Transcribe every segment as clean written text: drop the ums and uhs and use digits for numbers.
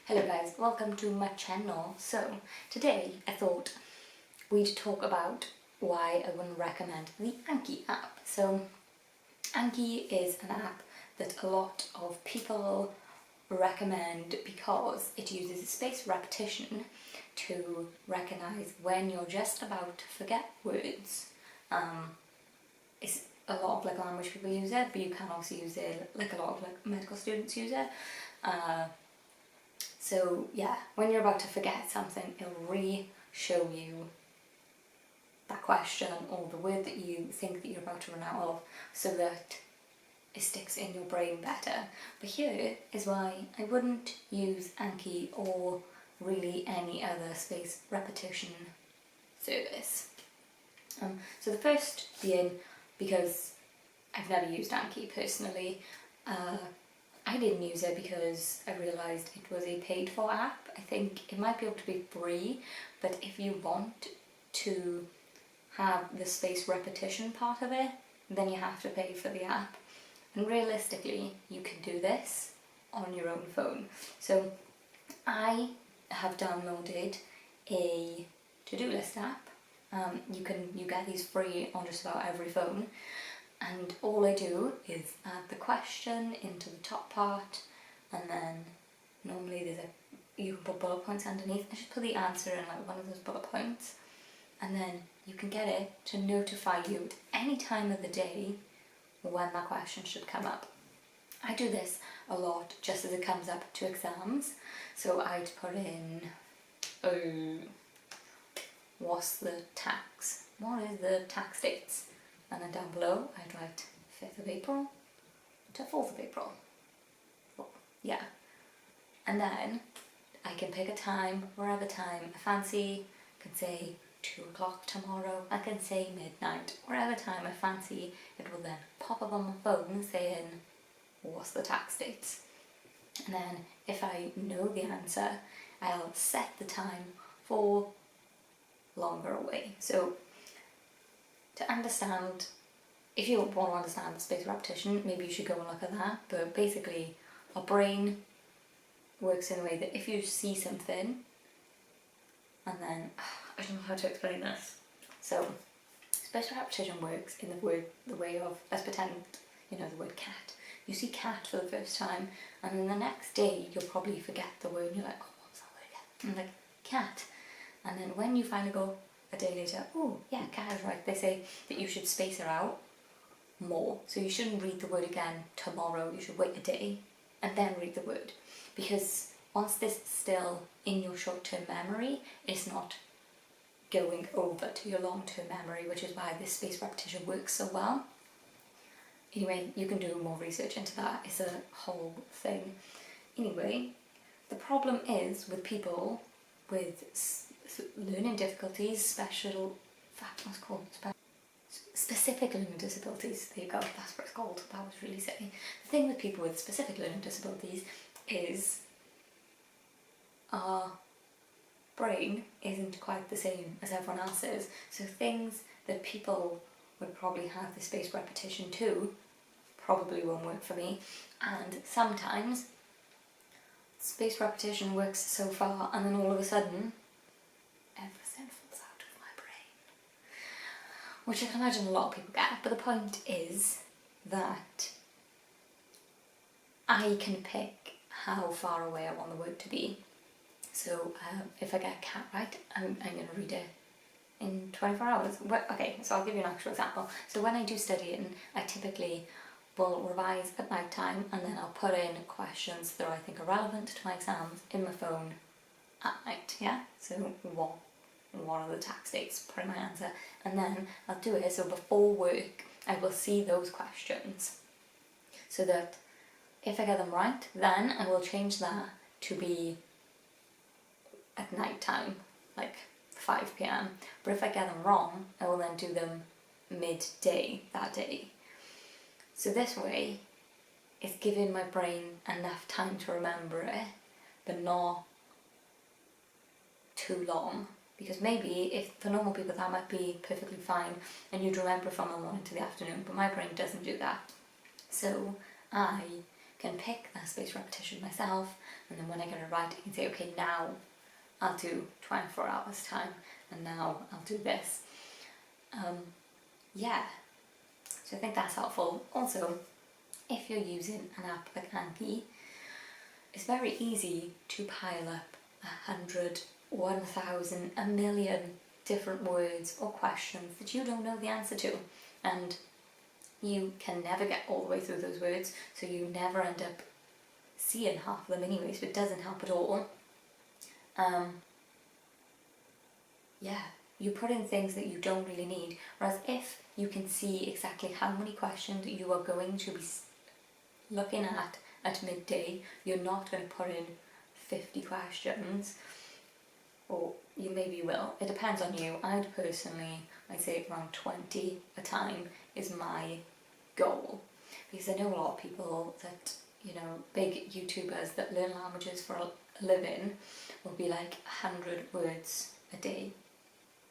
Hello guys, welcome to my channel. So today I thought we'd talk about why I wouldn't recommend the Anki app. So Anki is an app that a lot of people recommend because it uses spaced repetition to recognize when you're just about to forget words. It's a lot of language people use it, but you can also use it, a lot of medical students use it. So yeah, when you're about to forget something, it'll re-show you that question or the word that you think that you're about to run out of, so that it sticks in your brain better. But here is why I wouldn't use Anki or really any other spaced repetition service. So the first being, because I've never used Anki personally, I didn't use it because I realised it was a paid for app. I think it might be able to be free, but if you want to have the spaced repetition part of it, then you have to pay for the app. And realistically, you can do this on your own phone. So I have downloaded a to-do list app. You get these free on just about every phone. And all I do is add the question into the top part, and then normally you can put bullet points underneath. I just put the answer in one of those bullet points, and then you can get it to notify you at any time of the day when that question should come up. I do this a lot just as it comes up to exams. So I'd put in, what is the tax dates? And then down below I'd write 5th of April to 4th of April. Yeah. And then I can pick a time, wherever time I fancy. I can say 2 o'clock tomorrow, I can say midnight, wherever time I fancy. It will then pop up on my phone saying, what's the tax dates? And then if I know the answer, I'll set the time for longer away. So to understand, if you want to understand the spaced repetition, maybe you should go and look at that. But basically, our brain works in a way that if you see something, and then, I don't know how to explain this. So, spaced repetition works in the way of, let's pretend, the word cat. You see cat for the first time, and then the next day you'll probably forget the word, and you're like, oh, what was that word again? And cat. And then when you finally go a day later, oh yeah, cat is right. They say that you should space it out more. So you shouldn't read the word again tomorrow. You should wait a day and then read the word. Because once this is still in your short-term memory, it's not going over to your long-term memory, which is why this spaced repetition works so well. Anyway, you can do more research into that. It's a whole thing. Anyway, the problem is with people with learning difficulties, specific learning disabilities. There you go, that's what it's called. That was really silly. The thing with people with specific learning disabilities is our brain isn't quite the same as everyone else's. So things that people would probably have the spaced repetition to probably won't work for me. And sometimes spaced repetition works so far, and then all of a sudden everything falls out of my brain, which I can imagine a lot of people get. But the point is that I can pick how far away I want the word to be. So if I get cat right, I'm going to read it in 24 hours. Okay, so I'll give you an actual example. So when I do studying, I typically will revise at night time, and then I'll put in questions that I think are relevant to my exams in my phone at night, yeah? So what are the tax dates? Put in my answer, and then I'll do it so before work I will see those questions, so that if I get them right, then I will change that to be at night time, 5 p.m. But if I get them wrong, I will then do them midday that day. So this way, it's giving my brain enough time to remember it, but not too long. Because maybe, if for normal people that might be perfectly fine, and you'd remember from the morning to the afternoon, but my brain doesn't do that. So I can pick that spaced repetition myself, and then when I get it right, I can say, okay, now I'll do 24 hours time, and now I'll do this. Yeah, so I think that's helpful. Also, if you're using an app like Anki, it's very easy to pile up 100, 1,000, a million different words or questions that you don't know the answer to, and you can never get all the way through those words, so you never end up seeing half of them anyway, so it doesn't help at all. Yeah, you put in things that you don't really need, whereas if you can see exactly how many questions you are going to be looking at midday, you're not going to put in 50 questions, or you maybe will, it depends on you. I'd say around 20 a time is my goal, because I know a lot of people that, big YouTubers that learn languages for a living will be like 100 words a day.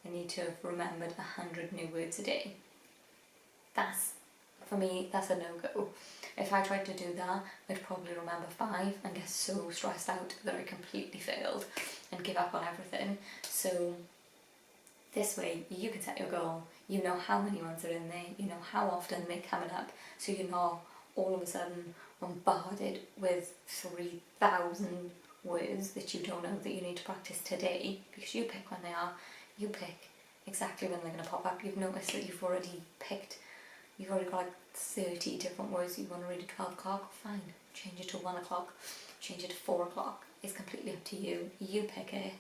I need to have remembered 100 new words a day. For me, that's a no-go. If I tried to do that, I'd probably remember 5 and get so stressed out that I completely failed and give up on everything. So this way, you can set your goal, you know how many ones are in there, you know how often they're coming up, so you're not all of a sudden bombarded with 3,000 words that you don't know that you need to practice today, because you pick when they are, you pick exactly when they're going to pop up. You've noticed that you've already got like 30 different words you want to read at 12 o'clock, fine, change it to 1 o'clock, change it to 4 o'clock, it's completely up to you, you pick it,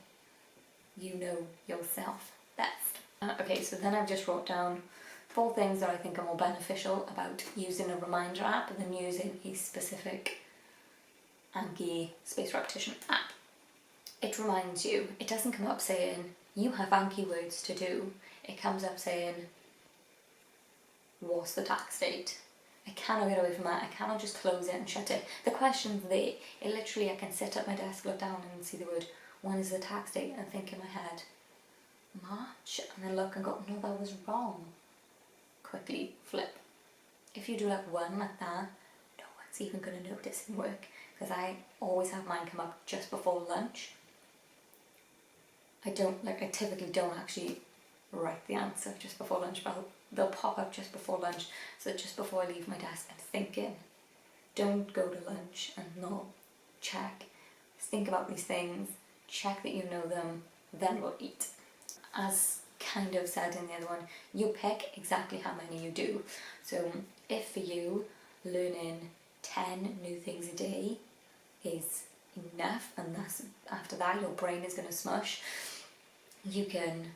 you know yourself best. Okay, so then I've just wrote down 4 things that I think are more beneficial about using a reminder app than using a specific Anki spaced repetition app. It reminds you, it doesn't come up saying, you have Anki words to do, it comes up saying, what's the tax date? I cannot get away from that. I cannot just close it and shut it. The question's there. It literally, I can sit at my desk, look down and see the word, when is the tax date? And think in my head, March? And then look and go, no, that was wrong. Quickly flip. If you do like one like that, no one's even going to notice in work, because I always have mine come up just before lunch. I typically don't actually write the answer just before lunch, but they'll pop up just before lunch, so that just before I leave my desk I'm thinking. Don't go to lunch and not check. Think about these things, check that you know them, then we'll eat. As kind of said in the other one, you pick exactly how many you do. So if for you learning 10 new things a day is enough, and that's after that your brain is going to smush, you can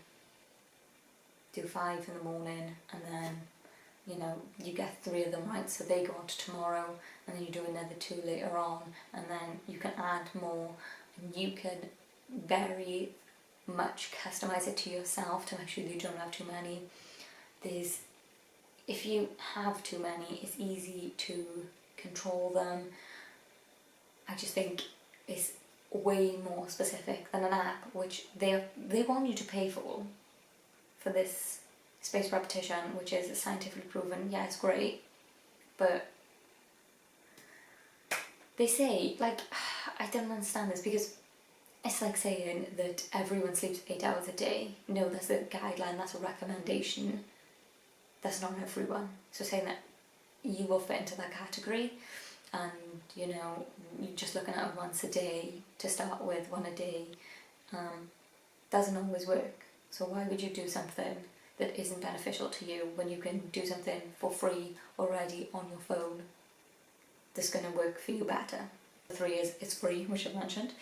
do 5 in the morning, and then you get 3 of them right, so they go on to tomorrow, and then you do another 2 later on, and then you can add more, and you can very much customize it to yourself to make sure that you don't have too many. If you have too many, it's easy to control them. I just think it's way more specific than an app, which they want you to pay for this spaced repetition, which is scientifically proven. Yeah, it's great, but they say, I don't understand this, because it's like saying that everyone sleeps 8 hours a day. No, that's a guideline, that's a recommendation. That's not everyone. So saying that you will fit into that category, and you're just looking at it once a day to start with, 1 a day, doesn't always work. So why would you do something that isn't beneficial to you when you can do something for free already on your phone that's going to work for you better? 3 is it's free, which I've mentioned.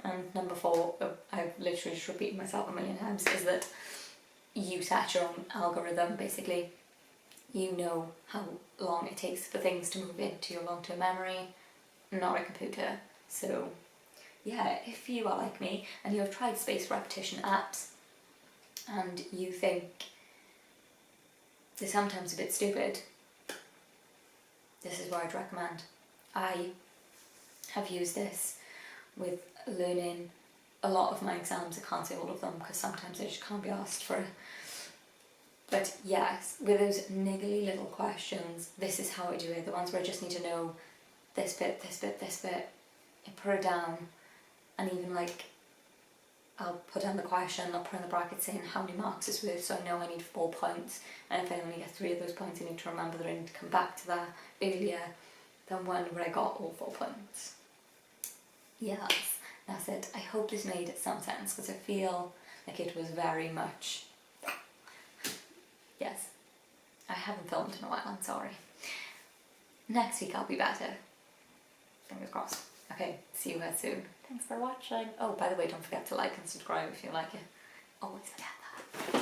And number 4, I've literally just repeated myself a million times, is that you set your own algorithm. Basically, you know how long it takes for things to move into your long-term memory, not a computer. So yeah, if you are like me and you have tried spaced repetition apps and you think they're sometimes a bit stupid, this is what I'd recommend. I have used this with learning a lot of my exams. I can't say all of them, because sometimes I just can't be asked for But yes, with those niggly little questions, this is how I do it. The ones where I just need to know this bit, this bit, this bit, I put it down, and even like I'll put down the question, I'll put in the bracket saying how many marks it's worth, so I know I need 4 points, and if I only get 3 of those points, I need to remember that I need to come back to that earlier than one where I got all 4 points. Yes, that's it. I hope this made some sense, because I feel like it was very much... Yes, I haven't filmed in a while, I'm sorry. Next week I'll be better. Fingers crossed. Okay, see you guys soon. Thanks for watching. Oh, by the way, don't forget to like and subscribe if you like it. Always forget that.